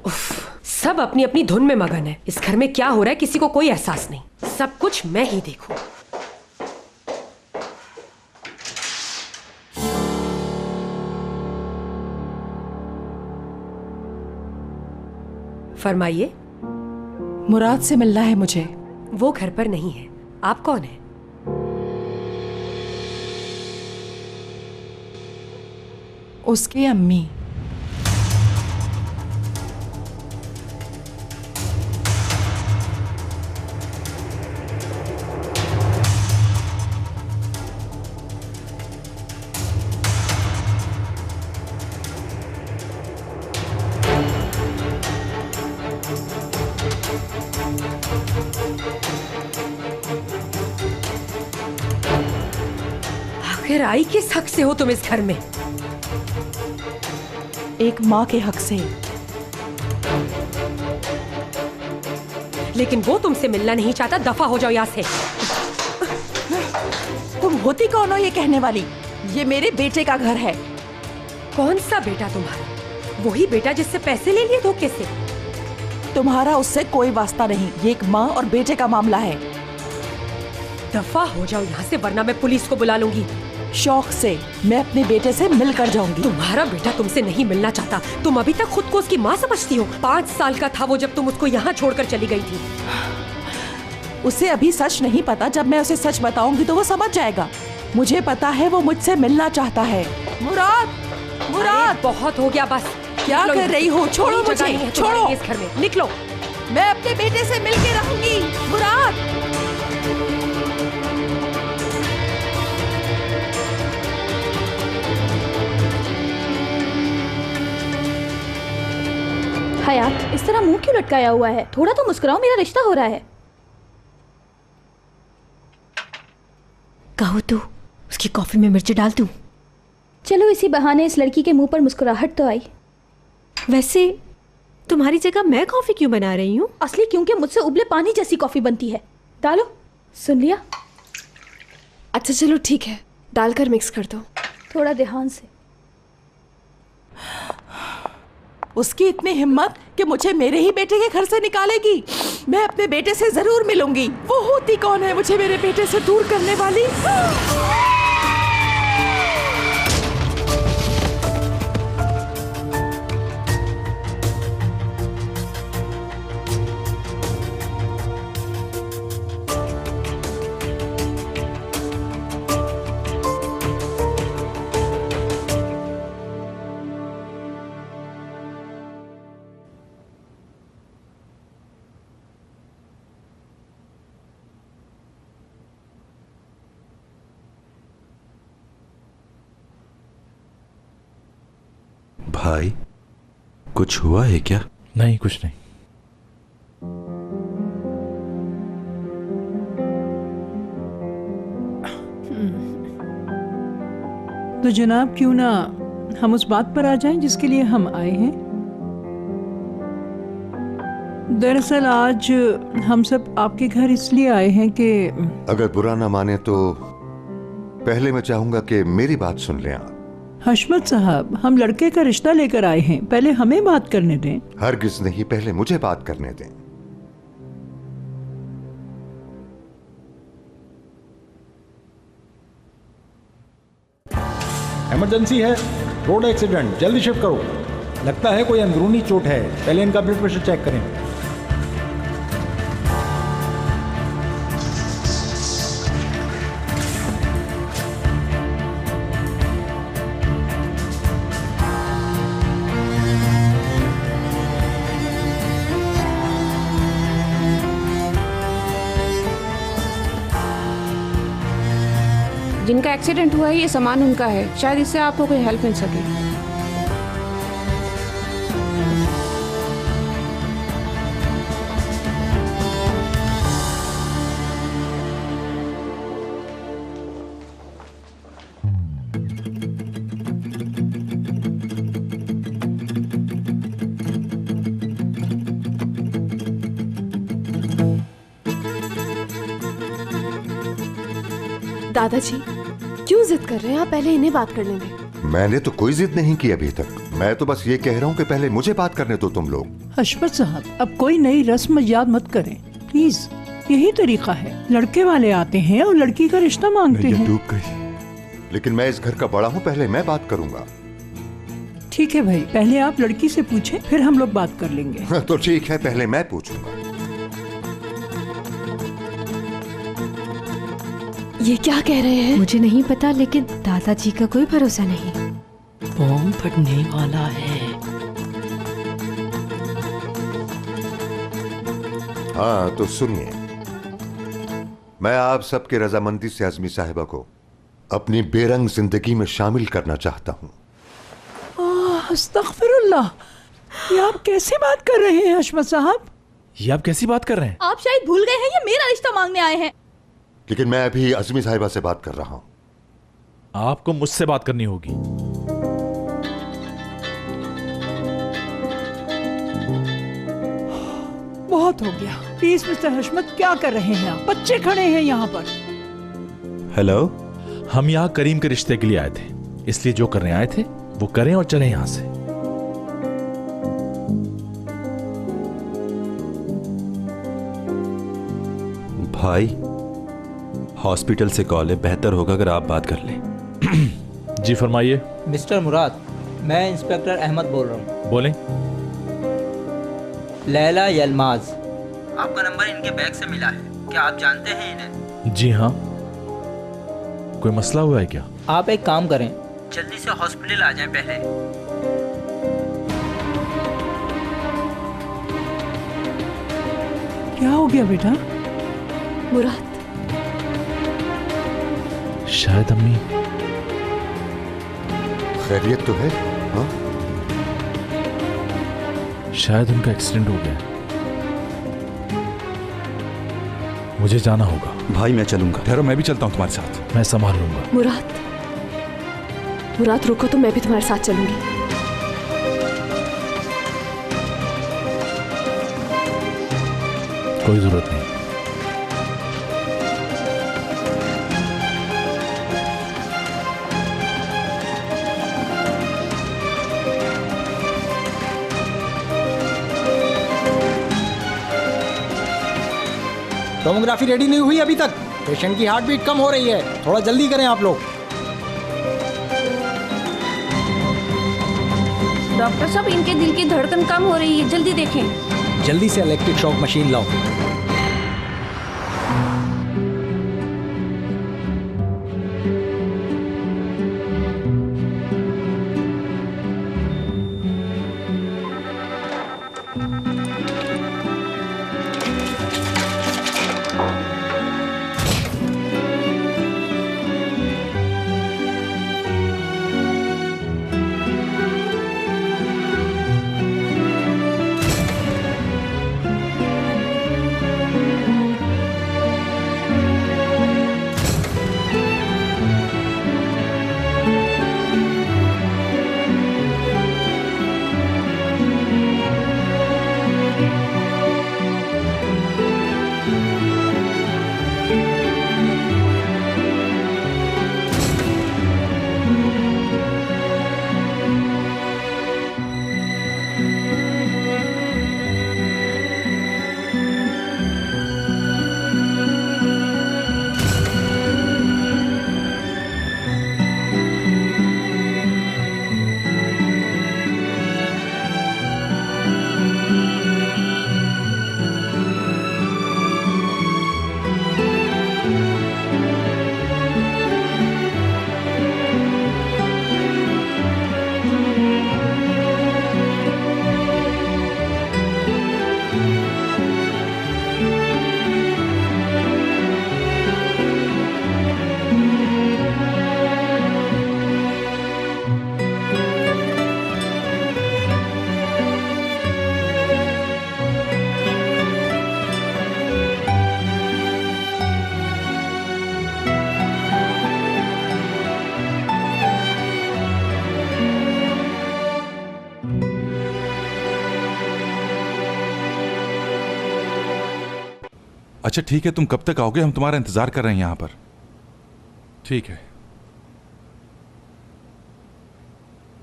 सब अपनी अपनी धुन में मगन है। इस घर में क्या हो रहा है किसी को कोई एहसास नहीं। सब कुछ मैं ही देखूं। फरमाइए। मुराद से मिलना है मुझे। वो घर पर नहीं है। आप कौन है? उसकी अम्मी। आखिर आई किस हक से हो तुम इस घर में? एक माँ के हक से। लेकिन वो तुमसे मिलना नहीं चाहता। दफा हो जाओ यहाँ से। तुम होती कौन हो ये कहने वाली? ये मेरे बेटे का घर है। कौन सा बेटा तुम्हारा? वही बेटा जिससे पैसे ले लिए धोखे से? तुम्हारा उससे कोई वास्ता नहीं। ये एक माँ और बेटे का मामला है। दफा हो जाओ यहाँ से वरना मैं पुलिस को बुला लूंगी। शौक से मैं अपने बेटे से मिलकर जाऊंगी। तुम्हारा बेटा तुमसे नहीं मिलना चाहता। तुम अभी तक खुद को उसकी माँ समझती हो। 5 साल का था वो जब तुम उसको यहाँ छोड़कर चली गई थी। उसे अभी सच नहीं पता। जब मैं उसे सच बताऊंगी तो वो समझ जाएगा। मुझे पता है वो मुझसे मिलना चाहता है। मुराद, मुराद, बहुत हो गया बस। क्या कर रही हो? छोड़ो मुझे, छोड़ो। इस घर में निकलो। मैं अपने बेटे से मिलके रहूंगी। मुराद, हयात, इस तरह मुंह क्यों लटकाया हुआ है? थोड़ा तो मुस्कुराओ, मेरा रिश्ता हो रहा है। कहो तो उसकी कॉफी में मिर्च डाल दूं? चलो इसी बहाने इस लड़की के मुंह पर मुस्कुराहट तो आई। वैसे तुम्हारी जगह मैं कॉफी क्यों बना रही हूँ? असली क्योंकि मुझसे उबले पानी जैसी कॉफी बनती है। डालो। सुन लिया? अच्छा चलो ठीक है, डालकर मिक्स कर दो। थोड़ा ध्यान से। उसकी इतनी हिम्मत कि मुझे मेरे ही बेटे के घर से निकालेगी। मैं अपने बेटे से जरूर मिलूंगी। वो होती कौन है मुझे मेरे बेटे से दूर करने वाली? भाई, कुछ हुआ है क्या? नहीं, कुछ नहीं। तो जनाब क्यों ना हम उस बात पर आ जाएं जिसके लिए हम आए हैं। दरअसल आज हम सब आपके घर इसलिए आए हैं कि अगर बुरा ना माने तो पहले मैं चाहूंगा कि मेरी बात सुन लें आप। हशमत साहब, हम लड़के का रिश्ता लेकर आए हैं, पहले हमें बात करने दें। हरगिज नहीं, पहले मुझे बात करने दें। इमरजेंसी है, रोड एक्सीडेंट, जल्दी शिफ्ट करो। लगता है कोई अंदरूनी चोट है, पहले इनका ब्लड प्रेशर चेक करें। जिनका एक्सीडेंट हुआ है ये सामान उनका है, शायद इससे आपको कोई हेल्प मिल सके। दादाजी क्यों जिद कर रहे हैं? आप पहले इन्हें बात करने दें। मैंने तो कोई जिद नहीं की अभी तक। मैं तो बस ये कह रहा हूँ कि पहले मुझे बात करने दो तुम लोग। हशमत साहब, अब कोई नई रस्म याद मत करें प्लीज। यही तरीका है, लड़के वाले आते हैं और लड़की का रिश्ता मांगते हैं। डूब गई। लेकिन मैं इस घर का बड़ा हूँ, पहले मैं बात करूंगा। ठीक है भाई, पहले आप लड़की से पूछें, फिर हम लोग बात कर लेंगे। तो ठीक है, पहले मैं पूछूंगा। ये क्या कह रहे हैं? मुझे नहीं पता, लेकिन दादाजी का कोई भरोसा नहीं। बॉम्ब फटने वाला है। हाँ तो सुनिए, मैं आप सबके रजामंदी से आजमी साहिबा को अपनी बेरंग जिंदगी में शामिल करना चाहता हूँ। अस्तगफिरुल्लाह, ये आप कैसे बात कर रहे हैं हशमत साहब? ये आप कैसी बात कर रहे हैं? आप शायद भूल गए हैं, ये मेरा रिश्ता मांगने आए हैं। लेकिन मैं अभी आजमी साहिबा से बात कर रहा हूँ। आपको मुझसे बात करनी होगी। बहुत हो गया। प्लीज मिस्टर हशमत, क्या कर रहे हैं आप? बच्चे खड़े हैं यहाँ पर। हेलो, हम यहाँ करीम के रिश्ते के लिए आए थे, इसलिए जो करने आए थे वो करें और चलें यहाँ से। भाई हॉस्पिटल से कॉल है, बेहतर होगा अगर आप बात कर लें। जी फरमाइए। मिस्टर मुराद, मैं इंस्पेक्टर अहमद बोल रहा हूँ। बोलें। लैला यलमाज, आपका नंबर इनके बैग से मिला है, क्या आप जानते हैं इन्हें? जी हाँ। कोई मसला हुआ है क्या? आप एक काम करें, जल्दी से हॉस्पिटल आ जाएं पहले। क्या हो गया बेटा? मुराद, शायद अम्मी। खैरियत तो है? हाँ? शायद उनका एक्सीडेंट हो गया। मुझे जाना होगा। भाई मैं चलूंगा। ठहरो, मैं भी चलता हूँ तुम्हारे साथ। मैं संभाल लूंगा। मुराद रुको तो मैं भी तुम्हारे साथ चलूंगी। कोई जरूरत नहीं। टोमोग्राफी रेडी नहीं हुई अभी तक। पेशेंट की हार्ट बीट कम हो रही है, थोड़ा जल्दी करें आप लोग। डॉक्टर साहब, इनके दिल की धड़कन कम हो रही है, जल्दी देखें। जल्दी से इलेक्ट्रिक शॉक मशीन लाओ। अच्छा ठीक है, तुम कब तक आओगे? हम तुम्हारा इंतजार कर रहे हैं यहाँ पर। ठीक है।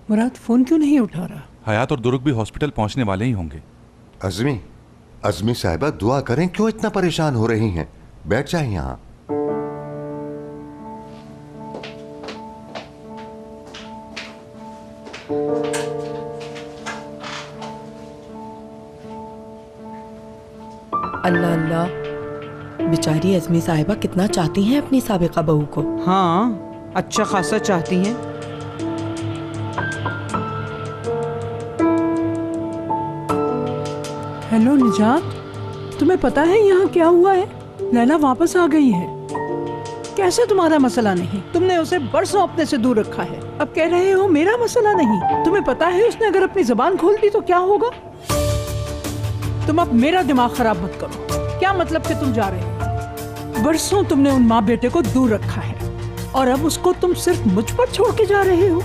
मुराद फोन क्यों नहीं उठा रहा? हयात और दुरुक भी हॉस्पिटल पहुंचने वाले ही होंगे। अज़मी साहिबा दुआ करें, क्यों इतना परेशान हो रही हैं? बैठ जाए यहाँ। अल्लाह अल्लाह, बेचारी अज़मी साहिबा कितना चाहती हैं अपनी साबिका बहू को। हाँ, अच्छा खासा चाहती हैं। हेलो निजात, तुम्हें पता है यहाँ क्या हुआ है? लैला वापस आ गई है। कैसे तुम्हारा मसला नहीं? तुमने उसे बरसों अपने से दूर रखा है, अब कह रहे हो मेरा मसला नहीं। तुम्हें पता है उसने अगर अपनी जुबान खोल दी तो क्या होगा? तुम अब मेरा दिमाग खराब मत करो। क्या मतलब कि तुम जा रहे हो? बरसों तुमने उन माँ बेटे को दूर रखा है और अब उसको तुम सिर्फ मुझ पर छोड़ के जा रहे हो।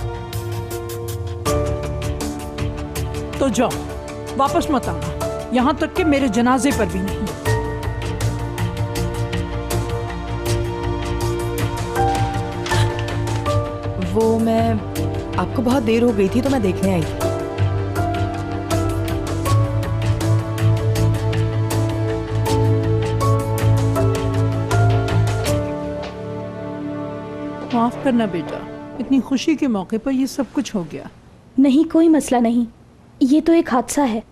तो जाओ, वापस मत आना, यहाँ तक कि मेरे जनाजे पर भी नहीं। वो मैं आपको बहुत देर हो गई थी तो मैं देखने आई। माफ करना बेटा, इतनी खुशी के मौके पर ये सब कुछ हो गया। नहीं, कोई मसला नहीं, ये तो एक हादसा है।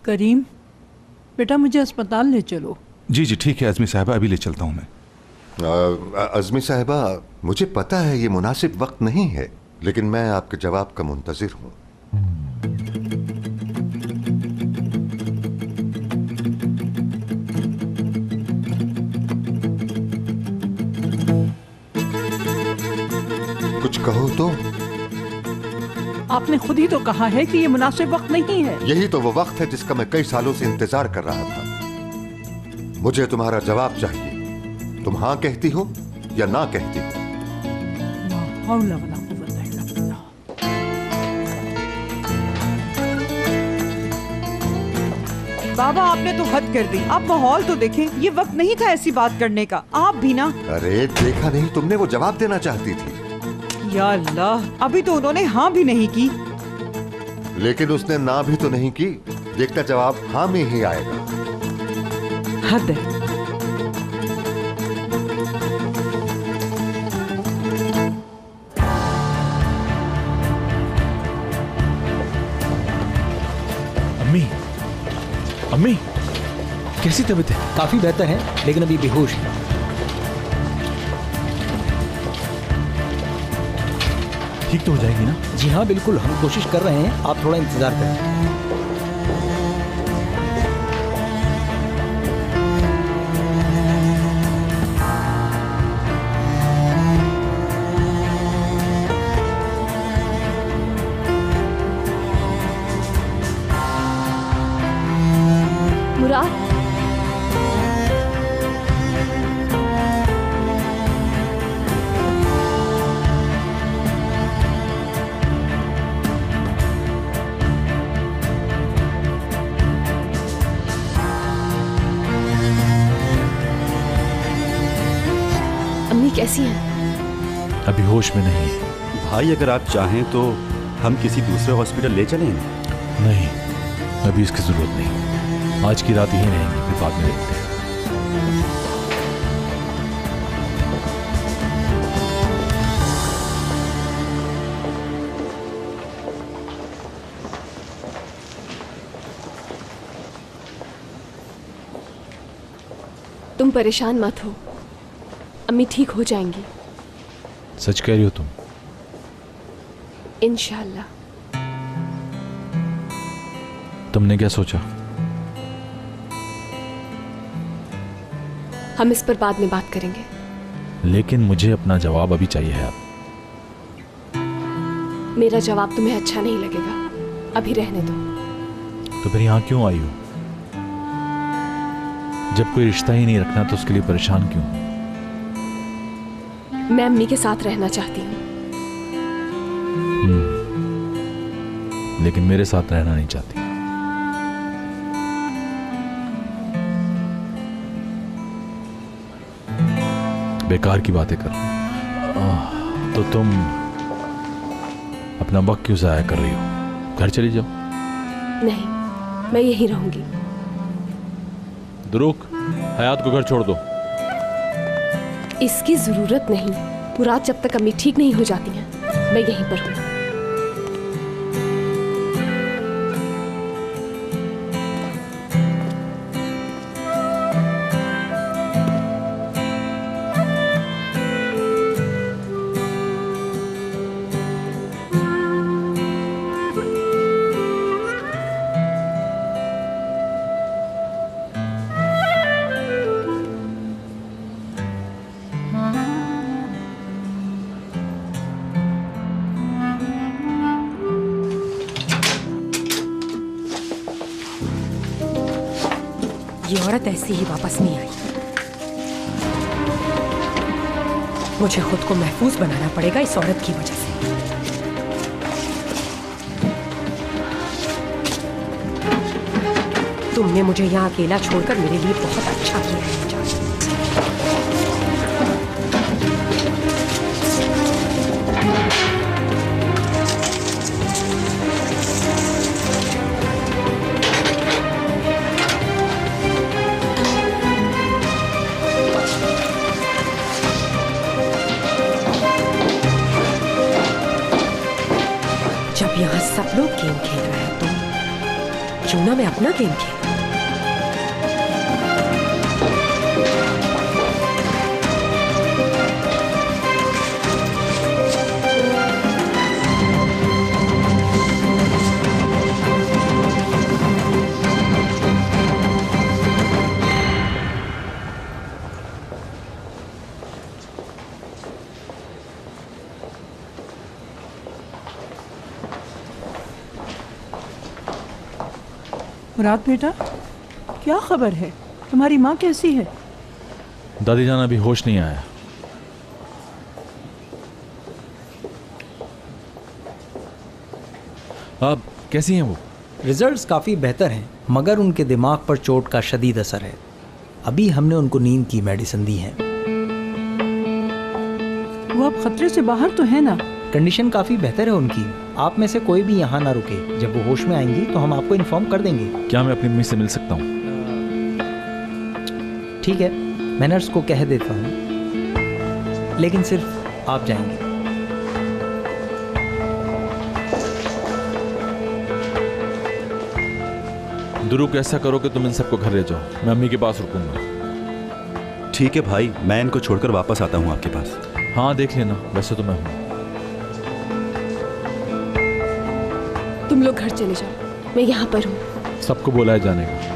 करीम बेटा, मुझे अस्पताल ले चलो। जी जी ठीक है अज़मी साहिबा, अभी ले चलता हूँ मैं। अज़मी साहिबा, मुझे पता है ये मुनासिब वक्त नहीं है, लेकिन मैं आपके जवाब का मुंतजिर हूँ। कुछ कहो तो। आपने खुद ही तो कहा है कि ये मुनासिब वक्त नहीं है। यही तो वो वक्त है जिसका मैं कई सालों से इंतजार कर रहा था। मुझे तुम्हारा जवाब चाहिए। तुम हाँ कहती हो या ना कहती हो? बाबा, आपने तो हद कर दी। आप माहौल तो देखें, ये वक्त नहीं था ऐसी बात करने का। आप भी ना। अरे देखा नहीं तुमने, वो जवाब देना चाहती थी। या अल्लाह, अभी तो उन्होंने हाँ भी नहीं की। लेकिन उसने ना भी तो नहीं की, देखता जवाब हाँ में ही आएगा। हद है। अम्मी, अम्मी, कैसी तबीयत है? काफी बेहतर है, लेकिन अभी बेहोश है। ठीक तो हो जाएगी ना? जी हाँ बिल्कुल, हम कोशिश कर रहे हैं, आप थोड़ा इंतजार करें। मुराद, कैसी हैं? अभी होश में नहीं है। भाई अगर आप चाहें तो हम किसी दूसरे हॉस्पिटल ले चलें? नहीं, अभी इसकी जरूरत नहीं। आज की रात यहीं रहेंगे, फिर बाद में देखते हैं। तुम परेशान मत हो, अम्मी ठीक हो जाएंगी। सच कह रही हो तुम? इंशाल्लाह। तुमने क्या सोचा? हम इस पर बाद में बात करेंगे। लेकिन मुझे अपना जवाब अभी चाहिए है। मेरा जवाब तुम्हें अच्छा नहीं लगेगा, अभी रहने दो। तो फिर यहाँ क्यों आई हो? जब कोई रिश्ता ही नहीं रखना तो उसके लिए परेशान क्यों? मैं अम्मी के साथ रहना चाहती हूँ। लेकिन मेरे साथ रहना नहीं चाहती। बेकार की बातें कर रहे हो। तो तुम अपना वक्त क्यों ज़ाया कर रही हो? घर चली जाओ। नहीं, मैं यहीं रहूंगी। दुरुक, हयात को घर छोड़ दो। इसकी जरूरत नहीं। मुराद जब तक अम्मी ठीक नहीं हो जाती हैं, मैं यहीं पर हूँ। ये औरत ऐसी ही वापस नहीं आई। मुझे खुद को महफूज बनाना पड़ेगा इस औरत की वजह से। तुमने मुझे यहाँ अकेला छोड़कर मेरे लिए बहुत अच्छा किया है जान। जब यहाँ सब लोग गेम खेल रहे हैं तो क्यों ना मैं अपना गेम खेलूं? मुराद बेटा, क्या खबर है? तुम्हारी माँ कैसी है? दादी जान अभी होश नहीं आया। अब कैसी हैं वो? रिजल्ट्स काफ़ी बेहतर हैं, मगर उनके दिमाग पर चोट का शदीद असर है। अभी हमने उनको नींद की मेडिसिन दी है। वो अब खतरे से बाहर तो है ना? कंडीशन काफ़ी बेहतर है उनकी। आप में से कोई भी यहाँ ना रुके। जब वो होश में आएंगी तो हम आपको इन्फॉर्म कर देंगे। क्या मैं अपनी मम्मी से मिल सकता हूँ? ठीक है, मैं नर्स को कह देता हूँ, लेकिन सिर्फ आप जाएंगे। दुरुक, ऐसा करो कि तुम इन सबको घर ले जाओ, मैं अम्मी के पास रुकूंगा। ठीक है भाई, मैं इनको छोड़कर वापस आता हूँ आपके पास। हाँ देख लेना, वैसे तो मैं हूँ। तुम लोग घर चले जाओ, मैं यहाँ पर हूँ। सबको बोला है जाने को।